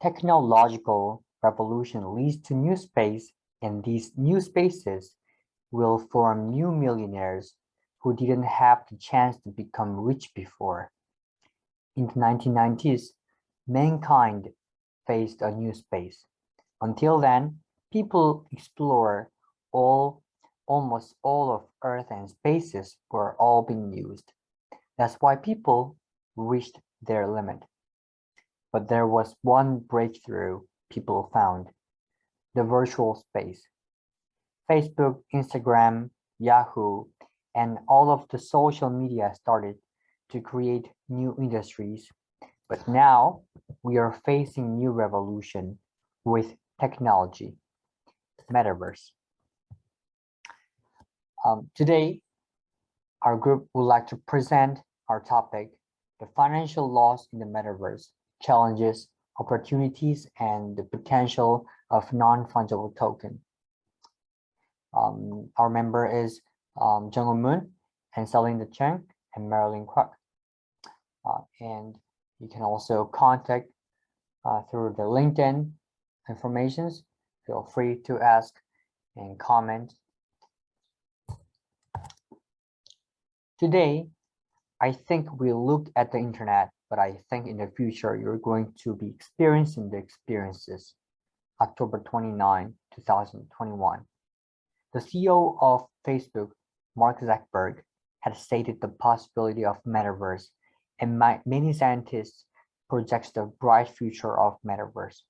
technological revolution leads to new space, and these new spaces will form new millionaires who didn't have the chance to become rich before. In the 1990s, mankind faced a new space. Until then, people explore all almost all of Earth and spaces were all being used. That's why people reached their limit. But there was one breakthrough people found, the virtual space. Facebook, Instagram, Yahoo, and all of the social media started to create new industries. But now we are facing new revolution with technology, metaverse. Today, our group would like to present our topic, the financial loss in the metaverse, challenges, opportunities, and the potential of non-fungible token. Our member is Jung Moon and Selena Cheng and Marilyn Kwok. And you can also contact through the LinkedIn informations. Feel free to ask and comment. Today, I think we look at the internet, but I think in the future, you're going to be experiencing the experiences. October 29, 2021. The CEO of Facebook, Mark Zuckerberg, had stated the possibility of metaverse, and many scientists project the bright future of metaverse.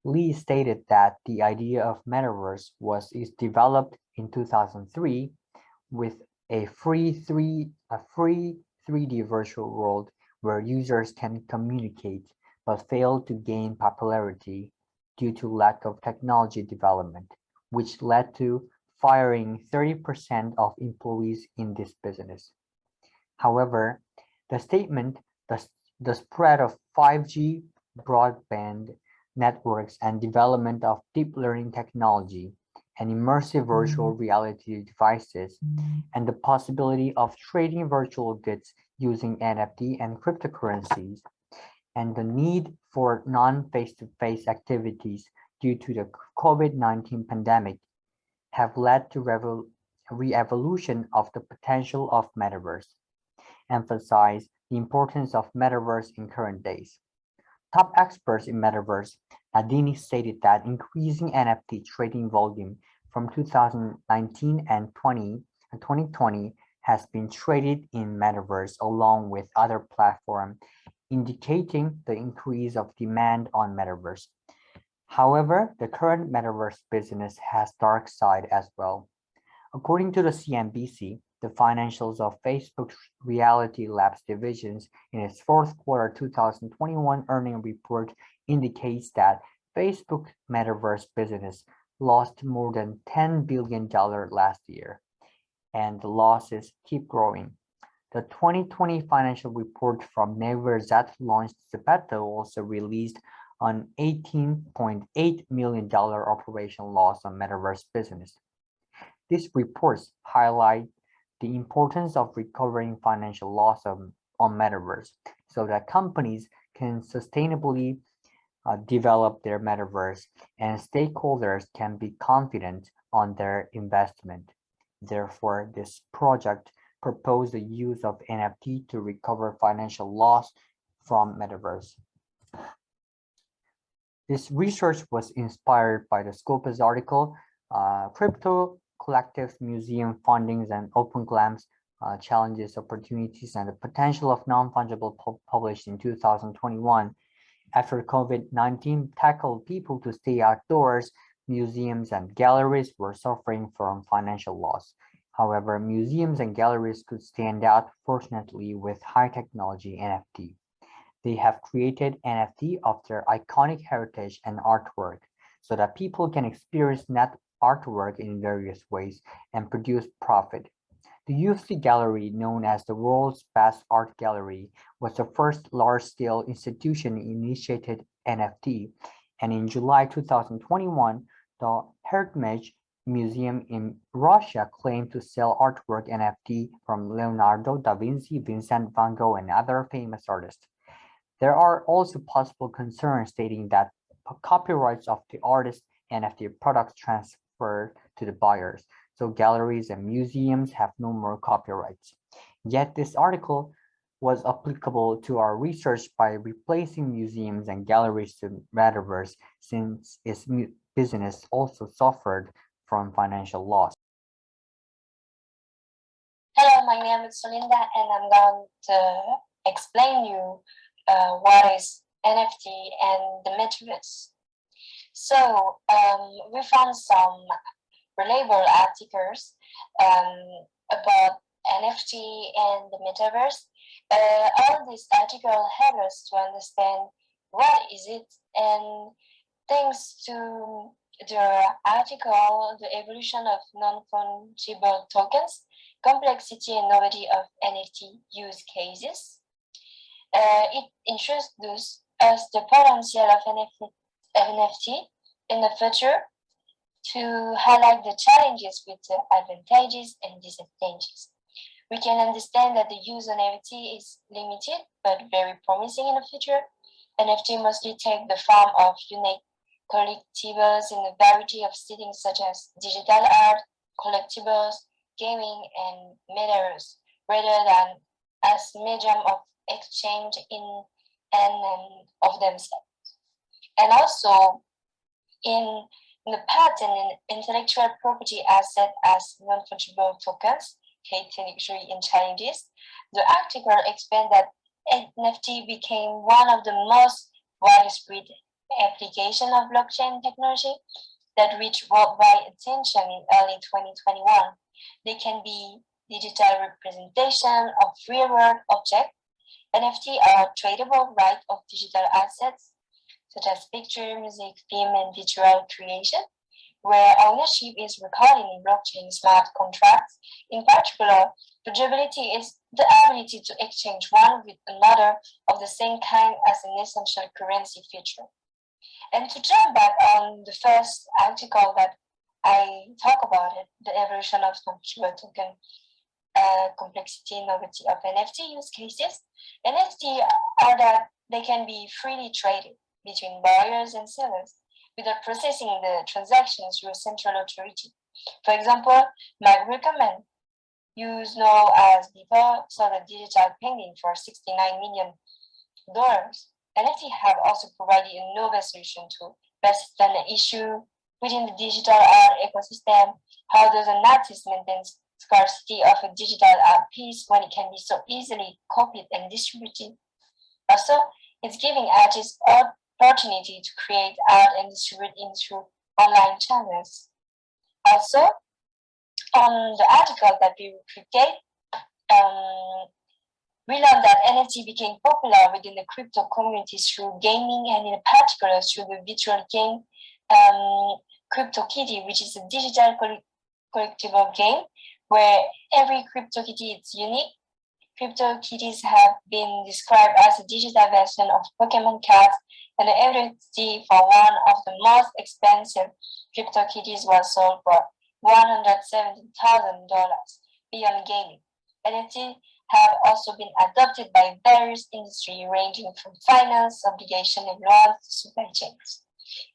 Lee stated that the idea of metaverse is developed in 2003 with a free 3D virtual world where users can communicate but fail to gain popularity due to lack of technology development, which led to firing 30% of employees in this business. However, the statement, the spread of 5G broadband networks and development of deep learning technology and immersive virtual reality devices, and the possibility of trading virtual goods using NFT and cryptocurrencies, and the need for non-face-to-face activities due to the COVID-19 pandemic have led to re-evolution of the potential of metaverse, emphasize the importance of metaverse in current days. Top experts in metaverse, Nadini stated that increasing NFT trading volume from 2019 and 2020 has been traded in metaverse along with other platforms, indicating the increase of demand on metaverse. However, the current metaverse business has dark side as well. According to the CNBC, the financials of Facebook's Reality Labs divisions in its fourth quarter 2021 earnings report indicates that Facebook metaverse business lost more than $10 billion last year, and the losses keep growing. The 2020 financial report from Naver that launched Zepeto also released an $18.8 million operational loss on metaverse business. These reports highlight the importance of recovering financial loss on metaverse so that companies can sustainably develop their metaverse and stakeholders can be confident on their investment. Therefore, this project proposed the use of NFT to recover financial loss from metaverse. This research was inspired by the Scopus article, Crypto Collective Museum Fundings and Open Glams, Challenges, Opportunities, and the Potential of Non-Fungible published in 2021. After COVID-19 tackled people to stay outdoors, museums and galleries were suffering from financial loss. However, museums and galleries could stand out fortunately with high technology NFT. They have created NFT of their iconic heritage and artwork so that people can experience that artwork in various ways and produce profit. The UFC Gallery, known as the world's best art gallery, was the first large-scale institution initiated NFT, and in July 2021, the Hermitage Museum in Russia claimed to sell artwork NFT from Leonardo da Vinci, Vincent van Gogh, and other famous artists. There are also possible concerns stating that copyrights of the artist's NFT products transfer to the buyers, so galleries and museums have no more copyrights. Yet this article was applicable to our research by replacing museums and galleries to Metaverse since its business also suffered from financial loss. Hello, my name is Solinda, and I'm going to explain you what is NFT and the Metaverse. So we found some reliable articles about NFT and the Metaverse. All these articles help us to understand what is it, and thanks to the article, the evolution of non-fungible tokens, complexity and novelty of NFT use cases. It introduces us the potential of NFT in the future to highlight the challenges with the advantages and disadvantages. We can understand that the use of NFT is limited but very promising in the future. NFT mostly take the form of unique collectibles in a variety of settings such as digital art, collectibles, gaming, and metaverse, rather than as medium of exchange in and of themselves. And also in the patent and intellectual property asset as non-fungible tokens, technology and challenges, the article explained that NFT became one of the most widespread application of blockchain technology that reached worldwide attention in early 2021. They can be digital representation of real-world objects. NFT are tradable rights of digital assets, such as picture, music, film, and visual creation, where ownership is recorded in blockchain smart contracts. In particular, fungibility is the ability to exchange one with another of the same kind as an essential currency feature. And to jump back on the first article that I talk about it, the evolution of non-fungible token, complexity and novelty of NFT use cases. NFT are that they can be freely traded between buyers and sellers without processing the transactions through a central authority. For example, might recommend use known as before sold a digital painting for $69 million. NFT have also provided a novel solution to best stand the issue within the digital art ecosystem. How does an artist maintain scarcity of a digital art piece when it can be so easily copied and distributed? Also, it's giving artists opportunity to create art and distribute into online channels. Also, on the article that we create, we learned that NFT became popular within the crypto community through gaming and in particular through the virtual game CryptoKitty, which is a digital collectible game where every CryptoKitty is unique. CryptoKitties have been described as a digital version of Pokemon cards, and the NFT for one of the most expensive CryptoKitties was sold for $170,000 beyond gaming. NFT have also been adopted by various industries ranging from finance, obligation, and loans to supply chains.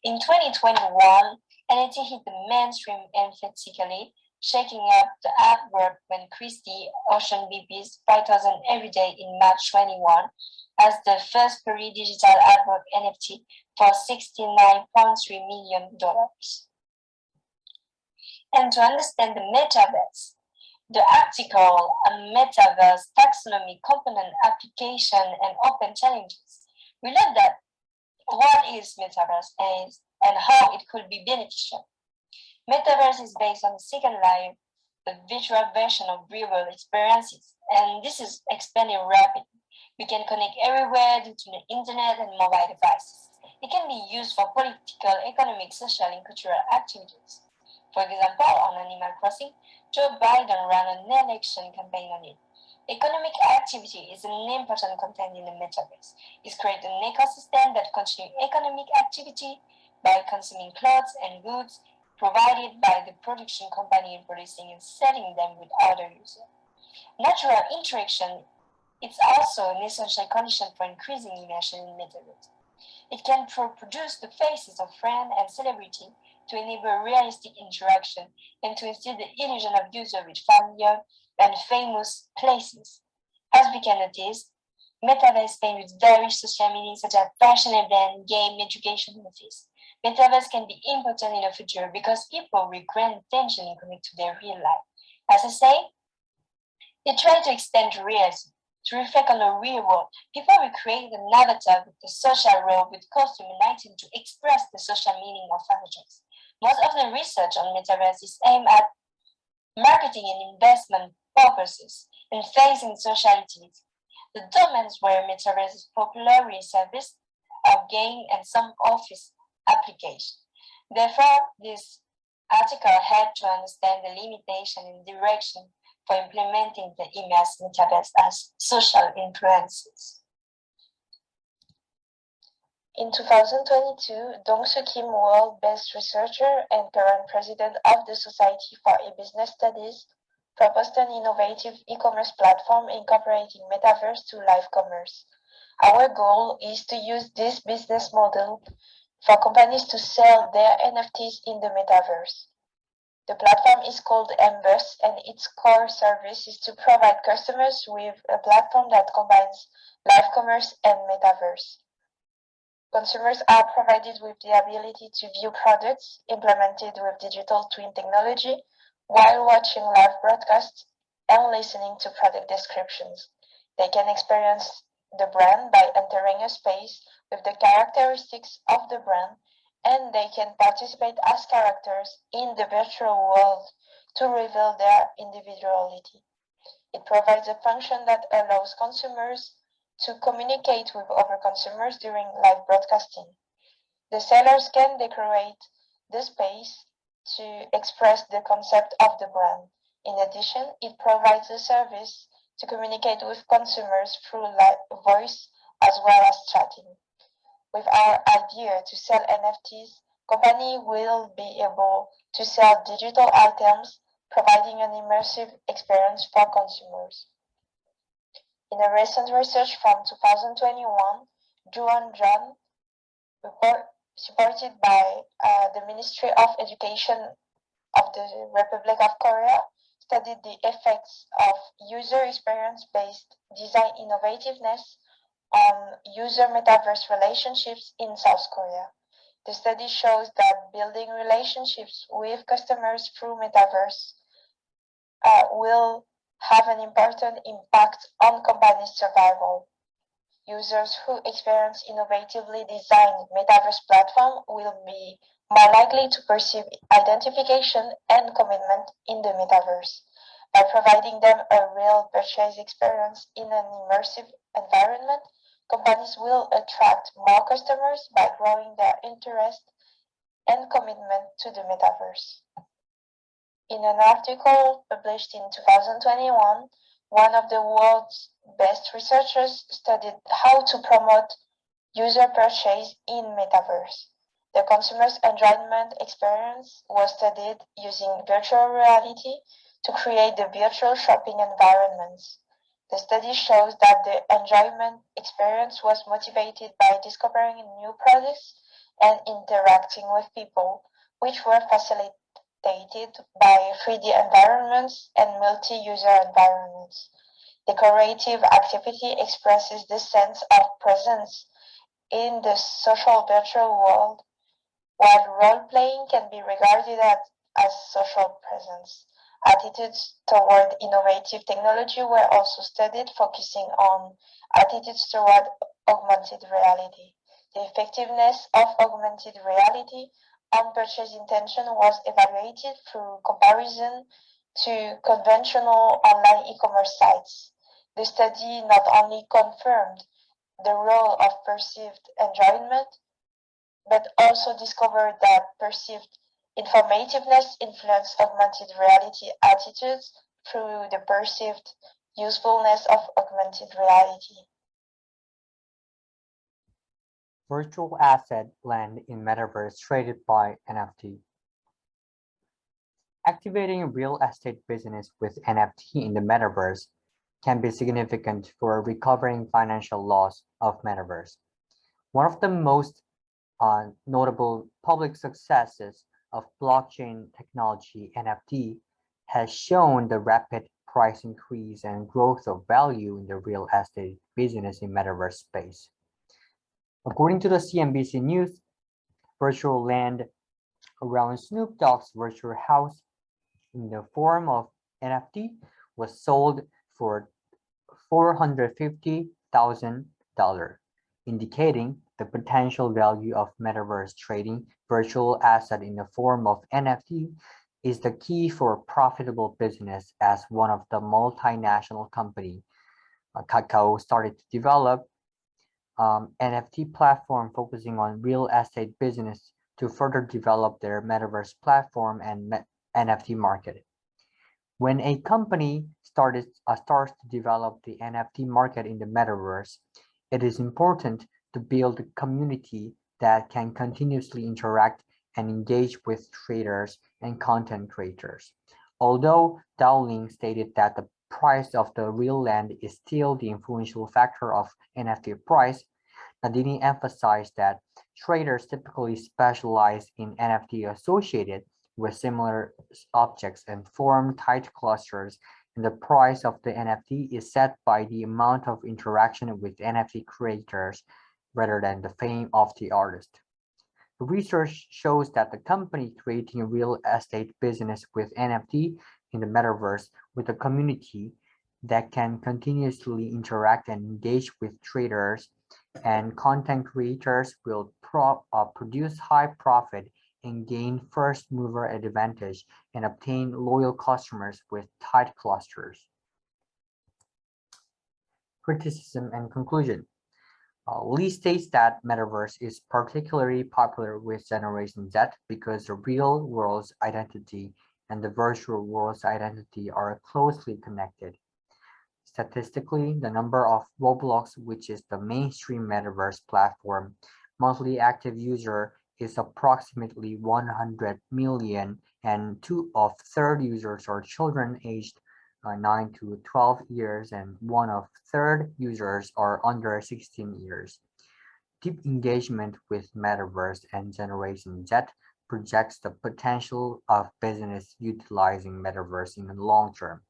In 2021, NFT hit the mainstream emphatically, shaking up the art world when Christie Ocean BP's 5,000 every day in March 21 as the first Korean digital artwork NFT for $69.3 million. And to understand the metaverse, the article on Metaverse taxonomy, component application, and open challenges, we learned that what is Metaverse and how it could be beneficial. Metaverse is based on Second Life, the virtual version of real-world experiences, and this is expanding rapidly. We can connect everywhere due to the internet and mobile devices. It can be used for political, economic, social, and cultural activities. For example, on Animal Crossing, Joe Biden ran an election campaign on it. Economic activity is an important content in the metaverse. It creates an ecosystem that continues economic activity by consuming clothes and goods provided by the production company producing and selling them with other users. Natural interaction It's also an essential condition for increasing immersion in metaverse. It can produce the faces of friends and celebrity to enable realistic interaction and to instill the illusion of user with familiar and famous places. As we can notice, Metaverse paired with various social media such as fashion event, game, education, and office. Metaverse can be important in the future because people will grant attention and connect to their real life. As I say, they try to extend realism to reflect on the real world. People will create an avatar with the social role with costume and item to express the social meaning of objects. Most of the research on metaverse is aimed at marketing and investment purposes and facing socialities. The domains where metaverse is popularly serviced are game and some office applications. Therefore, this article helped to understand the limitation and direction for implementing the immersive metaverse as social influences. In 2022, Dong-Soo Kim, world-based researcher and current president of the Society for E-Business Studies, proposed an innovative e-commerce platform incorporating metaverse to live commerce. Our goal is to use this business model for companies to sell their NFTs in the metaverse. The platform is called MBUS, and its core service is to provide customers with a platform that combines live commerce and metaverse. Consumers are provided with the ability to view products implemented with digital twin technology while watching live broadcasts and listening to product descriptions. They can experience the brand by entering a space with the characteristics of the brand, and they can participate as characters in the virtual world to reveal their individuality. It provides a function that allows consumers to communicate with other consumers during live broadcasting. The sellers can decorate the space to express the concept of the brand. In addition, it provides a service to communicate with consumers through live voice as well as chatting. With our idea to sell NFTs, company will be able to sell digital items, providing an immersive experience for consumers. In a recent research from 2021, Juan John, supported by the Ministry of Education of the Republic of Korea, studied the effects of user experience-based design innovativeness on user metaverse relationships in South Korea. The study shows that building relationships with customers through metaverse will have an important impact on companies' survival. Users who experience innovatively designed metaverse platform will be more likely to perceive identification and commitment in the metaverse. By providing them a real purchase experience in an immersive environment, companies will attract more customers by growing their interest and commitment to the metaverse. In an article published in 2021, one of the world's best researchers studied how to promote user purchase in metaverse. The consumer's enjoyment experience was studied using virtual reality to create the virtual shopping environments. The study shows that the enjoyment experience was motivated by discovering new products and interacting with people, which were facilitated by 3D environments and multi-user environments. Decorative activity expresses the sense of presence in the social virtual world, while role-playing can be regarded as social presence. Attitudes toward innovative technology were also studied, focusing on attitudes toward augmented reality. The effectiveness of augmented reality on purchase intention was evaluated through comparison to conventional online e-commerce sites. The study not only confirmed the role of perceived enjoyment, but also discovered that perceived informativeness influenced augmented reality attitudes through the perceived usefulness of augmented reality. Virtual asset land in metaverse traded by NFT. Activating a real estate business with NFT in the metaverse can be significant for recovering financial loss of metaverse. One of the most notable public successes of blockchain technology, NFT, has shown the rapid price increase and growth of value in the real estate business in metaverse space. According to the CNBC News, virtual land around Snoop Dogg's virtual house in the form of NFT was sold for $450,000, indicating the potential value of metaverse trading virtual asset in the form of NFT is the key for profitable business as one of the multinational company, Kakao, started to develop NFT platform focusing on real estate business to further develop their metaverse platform and NFT market. When a company starts to develop the NFT market in the metaverse, it is important to build a community that can continuously interact and engage with traders and content creators. Although Dowling stated that the price of the real land is still the influential factor of NFT price, Nadini emphasized that traders typically specialize in NFT associated with similar objects and form tight clusters, and the price of the NFT is set by the amount of interaction with NFT creators rather than the fame of the artist. The research shows that the company creating a real estate business with NFT in the metaverse with a community that can continuously interact and engage with traders and content creators will produce high profit and gain first mover advantage and obtain loyal customers with tight clusters. Criticism and conclusion. Lee states that metaverse is particularly popular with Generation Z because the real world's identity and the virtual world's identity are closely connected. Statistically, the number of Roblox, which is the mainstream metaverse platform, monthly active user is approximately 100 million, and 2/3 users are children aged 9 to 12 years, and 1/3 users are under 16 years. Deep engagement with metaverse and Generation Z projects the potential of business utilizing metaverse in the long term.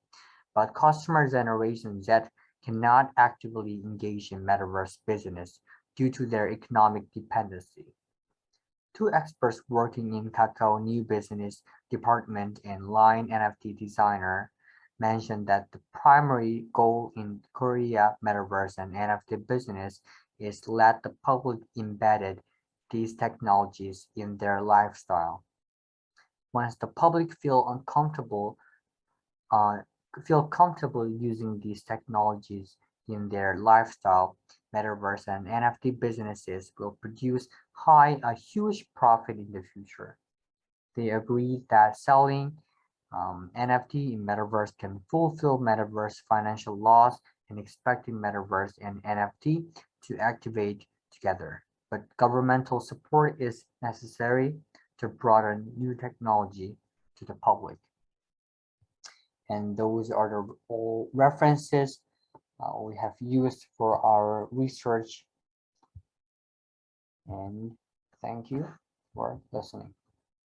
But customer Generation Z cannot actively engage in metaverse business due to their economic dependency. Two experts working in Kakao new business department and line NFT designer mentioned that the primary goal in Korea Metaverse and NFT business is to let the public embedded these technologies in their lifestyle. Once the public feel comfortable using these technologies in their lifestyle, metaverse and NFT businesses will produce a huge profit in the future. They agreed that selling NFT in metaverse can fulfill metaverse financial loss and expecting metaverse and NFT to activate together. But governmental support is necessary to broaden new technology to the public. And those are the all references we have used for our research. And thank you for listening.